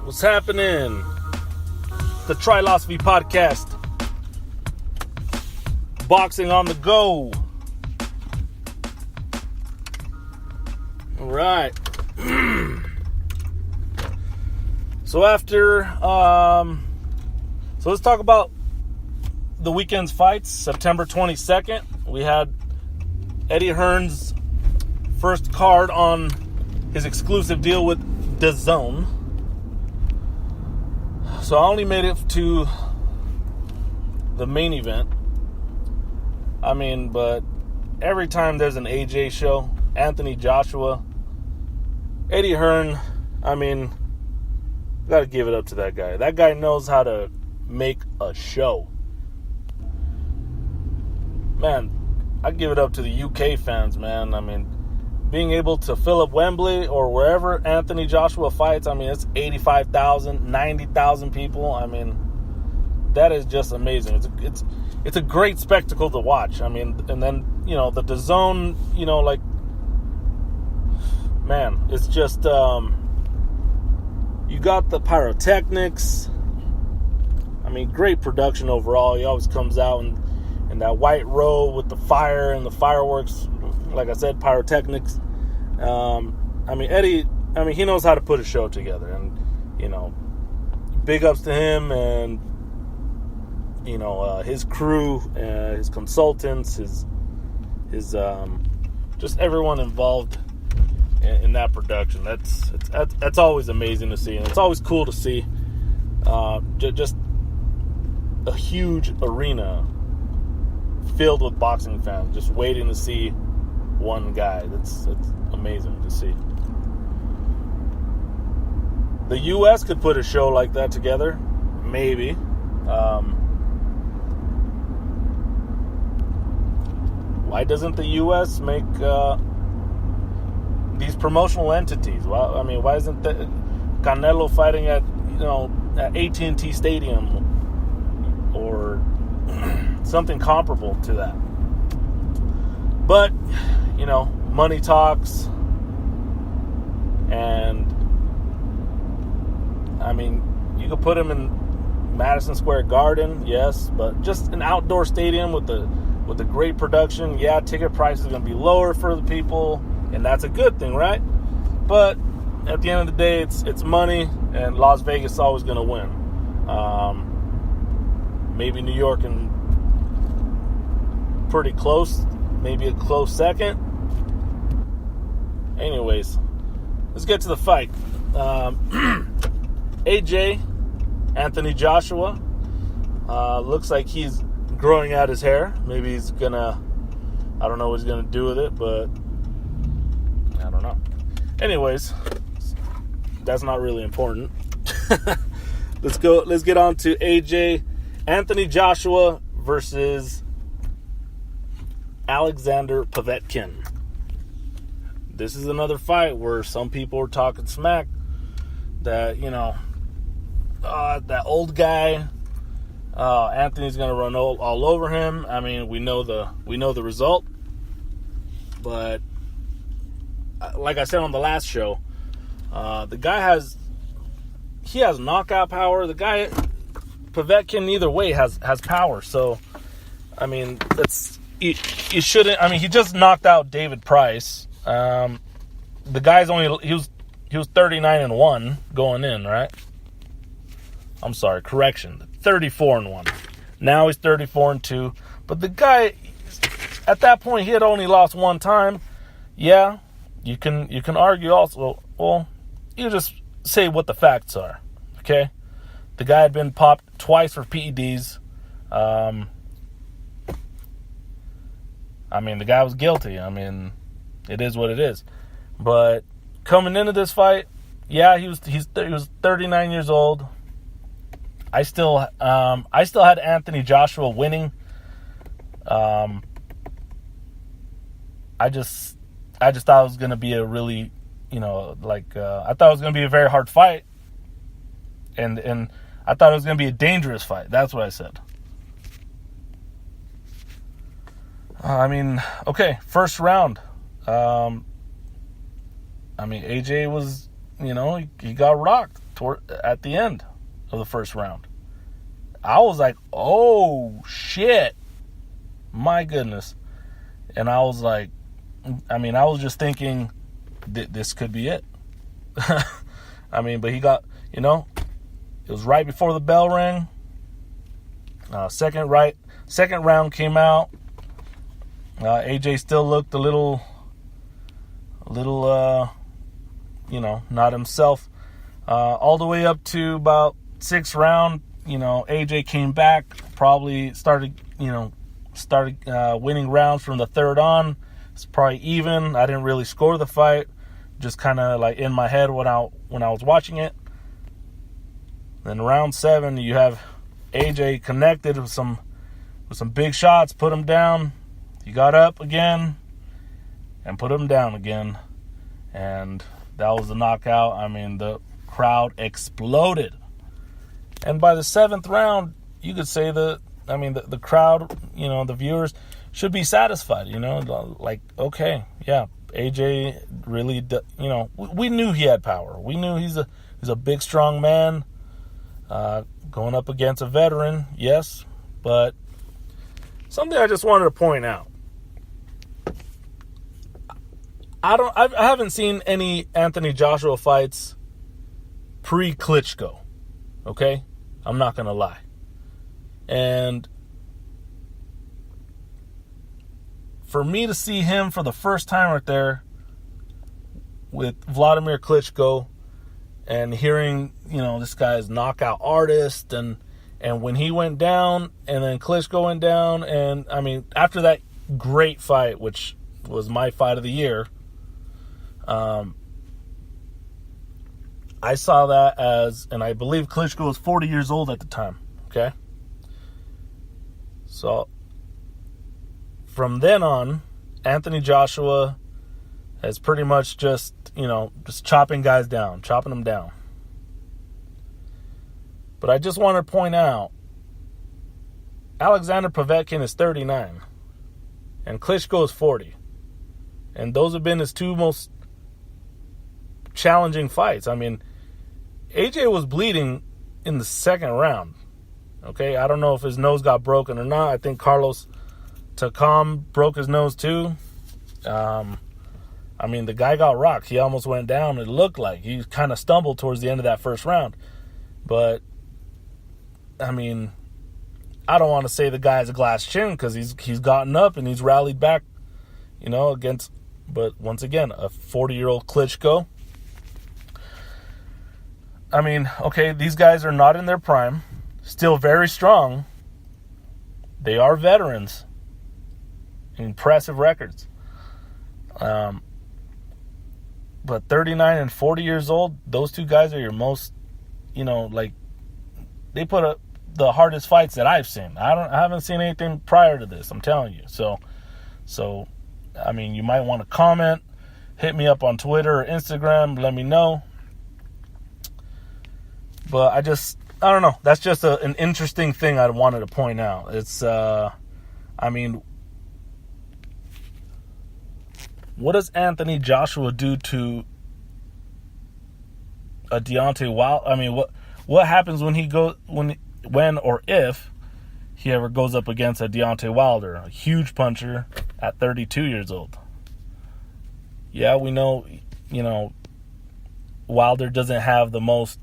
What's happening? The Trilosophy Podcast. Boxing on the go. All right. So let's talk about the weekend's fights. September 22nd, we had Eddie Hearn's first card on his exclusive deal with DAZN. So I only made it to the main event. But every time there's an AJ show, Anthony Joshua, Eddie Hearn, gotta give it up to that guy. That guy knows how to make a show. Man, I give it up to the UK fans, man. Being able to fill up Wembley or wherever Anthony Joshua fights, it's 85,000, 90,000 people. That is just amazing. It's a great spectacle to watch. And then, the DAZN, man, it's just, you got the pyrotechnics. Great production overall. He always comes out in that white robe with the fire and the fireworks. Like I said, pyrotechnics. Eddie, he knows how to put a show together. And, big ups to him and, his crew, his consultants, his just everyone involved in that production. That's always amazing to see. And it's always cool to see just a huge arena filled with boxing fans just waiting to see one guy. It's amazing to see. The U.S. could put a show like that together, maybe. Why doesn't the U.S. make these promotional entities? Well, why isn't Canelo fighting at AT&T Stadium or something comparable to that? But money talks, and you could put him in Madison Square Garden, yes, but just an outdoor stadium with a great production. Yeah, ticket prices are going to be lower for the people, and that's a good thing, right? But at the end of the day, it's money, and Las Vegas is always going to win. Maybe New York and pretty close, maybe a close second. Anyways, let's get to the fight. AJ, Anthony Joshua, looks like he's growing out his hair. Maybe he's gonna, I don't know what he's gonna do with it, but I don't know. Anyways, that's not really important. Let's get on to AJ, Anthony Joshua versus Alexander Povetkin. This is another fight where some people are talking smack that, that old guy, Anthony's going to run all over him. We know the result. But like I said on the last show, the guy has knockout power. The guy, Povetkin, either way has power. So, you shouldn't. He just knocked out David Price. The guy's he was 39-1 going in, right? I'm sorry, correction, 34-1. Now he's 34-2. But the guy, at that point, he had only lost one time. Yeah, you can argue also. Well, you just say what the facts are, okay? The guy had been popped twice for PEDs. The guy was guilty. It is what it is. But coming into this fight, yeah, he was 39 years old. I still had Anthony Joshua winning. I just thought it was going to be a really, I thought it was going to be a very hard fight. And I thought it was going to be a dangerous fight. That's what I said. Okay, first round. AJ was, he got rocked. at the end of the first round. I was like, oh, shit. My goodness. And I was like, I was just thinking this could be it. But he got, it was right before the bell rang. Second round came out. AJ still looked a little, not himself. All the way up to about 6th round, AJ came back, probably started winning rounds from the 3rd on. It's probably even. I didn't really score the fight, just kind of like in my head when I was watching it. Then round 7, you have AJ connected with some big shots, put him down. He got up again and put him down again, and that was the knockout. The crowd exploded, and by the 7th round, you could say the crowd, the viewers should be satisfied. Like, okay, yeah, AJ really, we knew he had power. We knew he's a big, strong man, going up against a veteran, yes, but something I just wanted to point out. I haven't seen any Anthony Joshua fights pre-Klitschko, okay? I'm not going to lie. And for me to see him for the first time right there with Vladimir Klitschko and hearing, this guy's knockout artist, and when he went down and then Klitschko went down, and after that great fight, which was my fight of the year, I saw that as, and I believe Klitschko was 40 years old at the time, okay? So, from then on, Anthony Joshua has pretty much just chopping guys down, chopping them down. But I just want to point out, Alexander Povetkin is 39, and Klitschko is 40. And those have been his two most challenging fights. AJ was bleeding in the 2nd round. Okay, I don't know if his nose got broken or not. I think Carlos Takam broke his nose too. The guy got rocked. He almost went down. It looked like he kind of stumbled towards the end of that 1st round. But, I don't want to say the guy has a glass chin, because he's gotten up and he's rallied back, against, but once again, a 40-year-old Klitschko. Okay, these guys are not in their prime, still very strong. They are veterans. Impressive records. But 39 and 40 years old, those two guys are your most, they put up the hardest fights that I've seen. I haven't seen anything prior to this, I'm telling you. So you might want to comment, hit me up on Twitter or Instagram, let me know. But I don't know. That's just an interesting thing I wanted to point out. It's, what does Anthony Joshua do to a Deontay Wilder? What happens when when or if he ever goes up against a Deontay Wilder, a huge puncher at 32 years old? Yeah, we know, Wilder doesn't have the most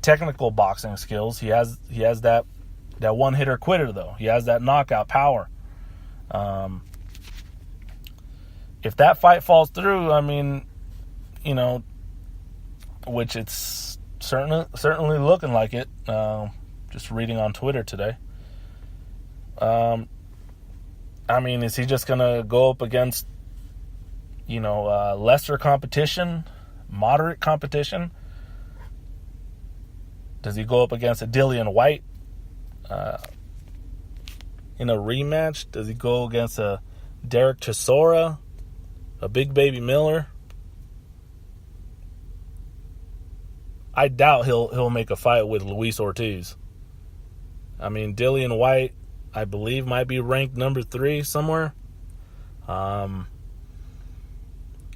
technical boxing skills. He has that one-hitter quitter, though. He has that knockout power. If that fight falls through, which it's certainly looking like it, just reading on Twitter today. Is he just going to go up against, lesser competition, moderate competition? Does he go up against a Dillian White in a rematch? Does he go against a Derek Chisora, a Big Baby Miller? I doubt he'll make a fight with Luis Ortiz. Dillian White, I believe, might be ranked number 3 somewhere. I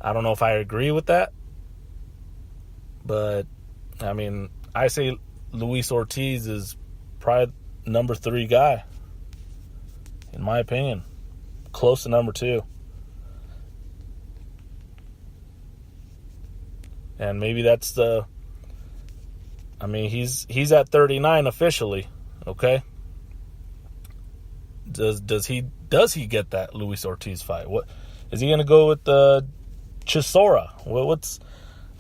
don't know if I agree with that, but I mean, I say Luis Ortiz is probably number 3 guy, in my opinion. Close to number 2. And maybe that's the... I mean, he's at 39 officially, okay? Does he get that Luis Ortiz fight? What is he going to go with the Chisora?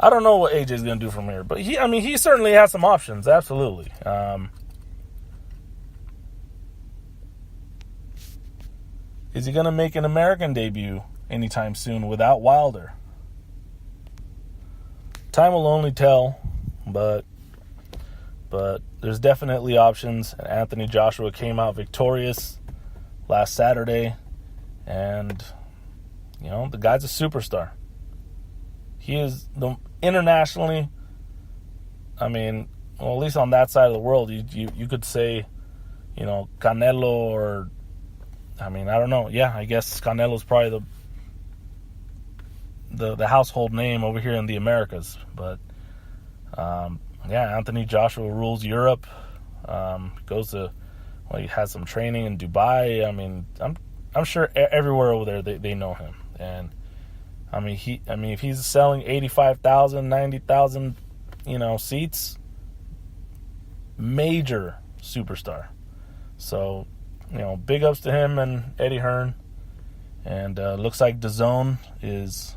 I don't know what AJ's going to do from here, but he certainly has some options, absolutely. Is he going to make an American debut anytime soon without Wilder? Time will only tell, but there's definitely options. And Anthony Joshua came out victorious last Saturday, and the guy's a superstar. He is internationally. I mean, well, at least on that side of the world, you could say, Canelo, or I mean, I don't know. Yeah, I guess Canelo's probably the household name over here in the Americas, but Anthony Joshua rules Europe. He has some training in Dubai. I mean, I'm sure everywhere over there they know him. And I mean, if he's selling 85,000, 90,000, seats, major superstar. So, big ups to him and Eddie Hearn. And looks like DAZN is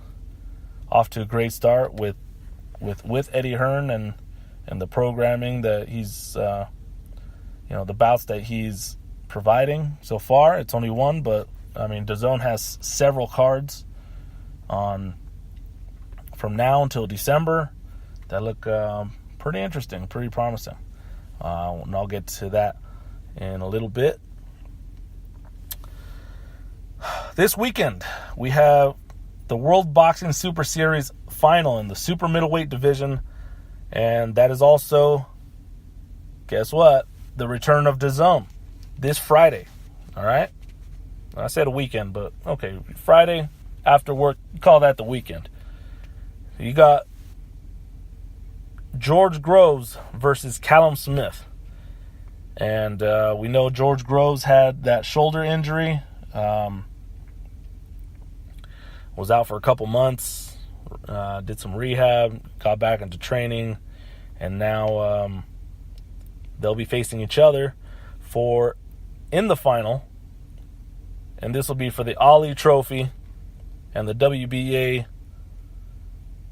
off to a great start with Eddie Hearn and the programming that he's the bouts that he's providing so far. It's only one, but I mean, DAZN has several cards from now until December that look pretty interesting, pretty promising. And I'll get to that in a little bit. This weekend, we have the World Boxing Super Series final in the super middleweight division, and that is also, guess what, the return of DAZN this Friday. All right? I said a weekend, but okay, Friday after work, call that the weekend. You got George Groves versus Callum Smith. And we know George Groves had that shoulder injury. Was out for a couple months. Did some rehab. Got back into training. And now they'll be facing each other in the final. And this will be for the Ali Trophy and the WBA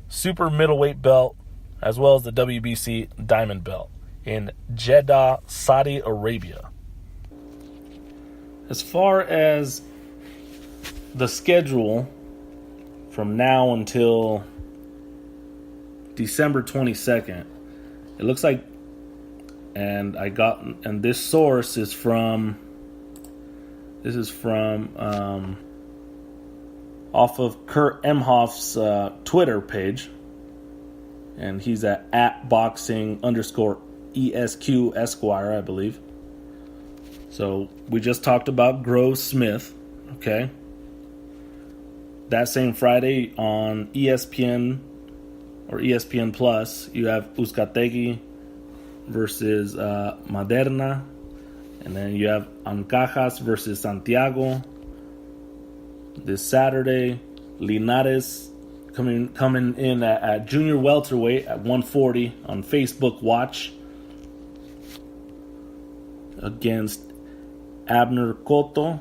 Super Middleweight belt, as well as the WBC Diamond belt in Jeddah, Saudi Arabia. As far as the schedule from now until December 22nd, it looks like, and this source is from, off of Kurt Emhoff's Twitter page, and he's at @boxing_ESQ Esquire, I believe. So we just talked about Groves Smith, okay? That same Friday on ESPN or ESPN Plus, you have Uzcategui versus Maderna, and then you have Ancajas versus Santiago. This Saturday, Linares coming in at junior welterweight at 140 on Facebook Watch against Abner Cotto.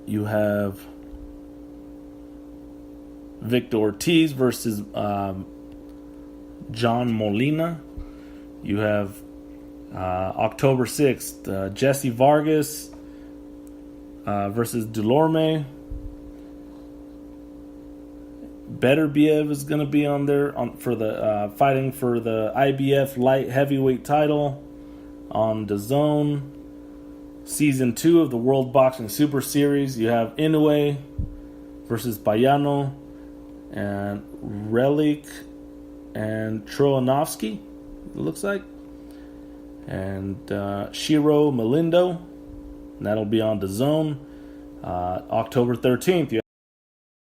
You have Victor Ortiz versus John Molina. You have October 6th, Jesse Vargas versus Delorme. Beterbiev is going to be on there for the fighting for the IBF light heavyweight title on DAZN. Season 2 of the World Boxing Super Series. You have Inoue versus Bayano and Relic and Troanovsky, it looks like. And Shiro Melindo. And that'll be on DAZN. October 13th.